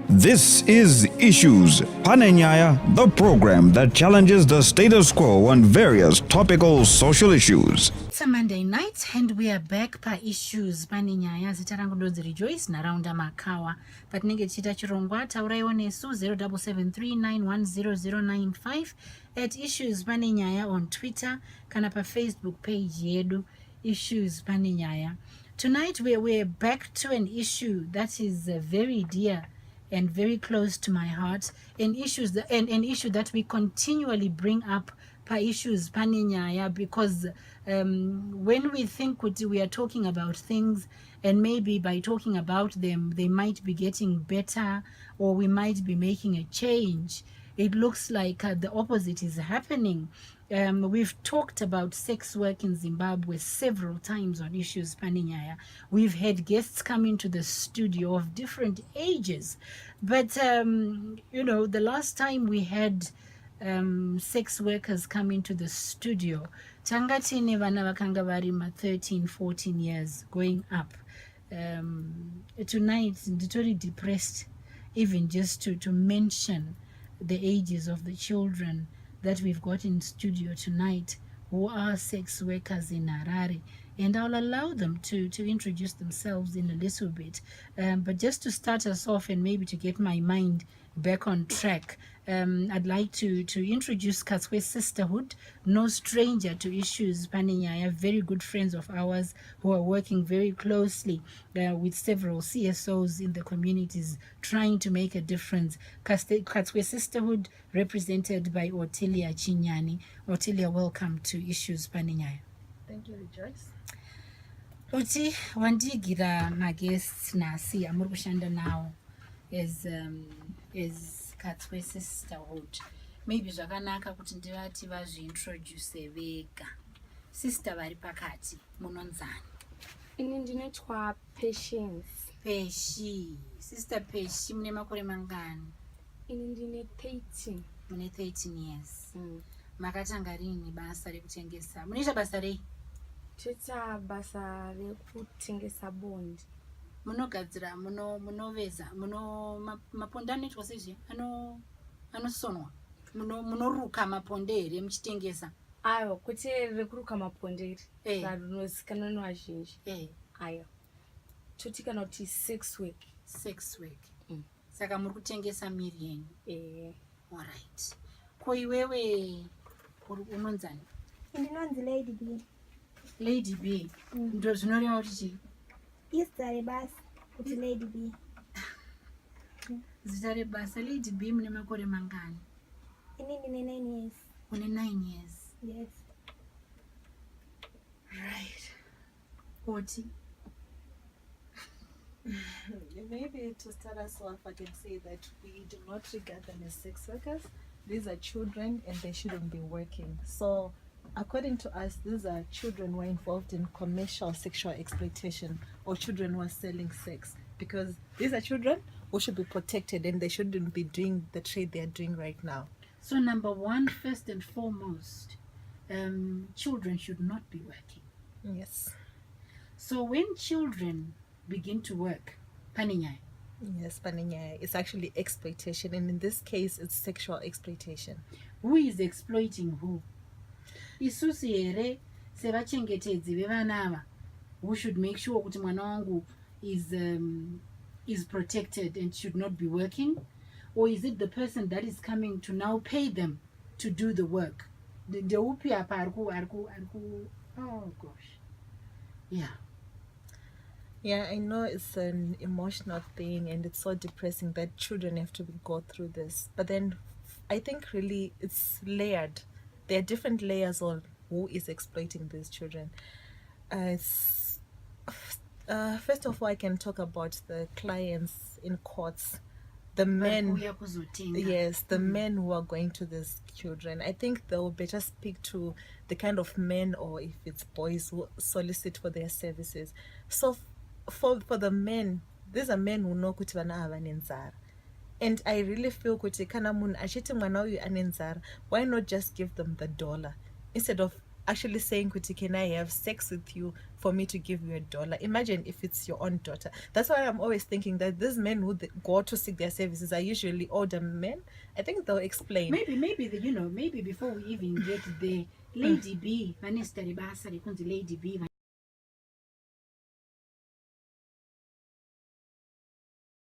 This is Issues Panenyaya, the program that challenges the status quo on various topical social issues. It's a Monday night and we are back pa Issues Panenyaya. Zita rangu ndozi Rejoice na Raunda Makawa. But nige chita chirongwa tauraiwa nesu 0773910095 at Issues Panenyaya on Twitter kana pa Facebook page yedu Issues Panenyaya. Tonight we're back to an issue that is very dear and very close to my heart, an issue that we continually bring up per Issues Panenyaya, because when we think we are talking about things and maybe by talking about them they might be getting better or we might be making a change, it looks like the opposite is happening. We've talked about sex work in Zimbabwe several times on Issues Panenyaya. We've had guests come into the studio of different ages. But, the last time we had sex workers come into the studio, tangatine vana vakanga vari 13, 14 years going up. Tonight, nditori depressed even just to mention the ages of the children that we've got in studio tonight who are sex workers in Harare, and I'll allow them to introduce themselves in a little bit, but just to start us off and maybe to get my mind back on track, I'd like to introduce Katswe Sisterhood, no stranger to Issues Panenyaya, very good friends of ours who are working very closely with several CSOs in the communities trying to make a difference. Katswe Sisterhood represented by Otilia Chinyani. Otilia, welcome to Issues Panenyaya. Thank you, Rejoice. Oti wandigira guests nasi amuri kushanda nawo is Katswe Sisterhood. Maybe zvakanaka kuti ndivati vazviintroduce vega. Sister vari pakati munonzani? Ini ndinoitwa Patience. Peshi. Sister Peshi, mune makore mangani? Ini ndine 13. Mune 13 years. Makatanga rini basa rekutengesa? Munoita basa rei? Toita basa rekutengesa bondi. Munogadzira, munoveza, maponda anoitwa sezvi anosonwa. Munoruka maponde here muchitengesa? Ayo, kuti rekuruka maponde rinozikanwa nevazhinji. Ayo. Toti kana kuti sex work. Sex work. Saka muri kutengesa miri yenyu. Alright. Ko iwewe unonzani? Ndinonzi LadyBee. LadyBee. Ndo zvinoreva kuti chii? Zita rebasa kuti LadyBee. Zita rebasa LadyBee, mune makore mangani? Ini ndine 9 years. Une 9 years. Yes. Right. Oti? Maybe to start us off, I can say that we do not regard them as sex workers. These are children and they shouldn't be working. So according to us, these are children who are involved in commercial sexual exploitation or children who are selling sex, because these are children who should be protected and they shouldn't be doing the trade they are doing right now. So number one, first and foremost, children should not be working. Yes. So when children begin to work, Panenyaya. Yes, Panenyaya. It's actually exploitation, and in this case, it's sexual exploitation. Who is exploiting who? Isusu here sevachengetedzi vevana ava, who should make sure kuti mwana wangu is protected and should not be working, or is it the person that is coming to now pay them to do the work? The upi apa ariku. Oh gosh. Yeah, I know it's an emotional thing and it's so depressing that children have to go through this. But then I think really it's layered. There are different layers on who is exploiting these children. First of all, I can talk about the clients in courts. The men, yes, the men who are going to these children. I think they will better speak to the kind of men, or if it's boys, who solicit for their services. So for the men, these are men who know kuti vana ava nenzara. And I really feel kuti kana munhu achiti mwana uyu ane nzara, why not just give them the dollar instead of actually saying, Kuti, can I have sex with you for me to give you $1? Imagine if it's your own daughter. That's why I'm always thinking that these men who go to seek their services are usually older men. I think they'll explain. Maybe maybe before we even get there, LadyBee, Vanessa Libasa, Lady B,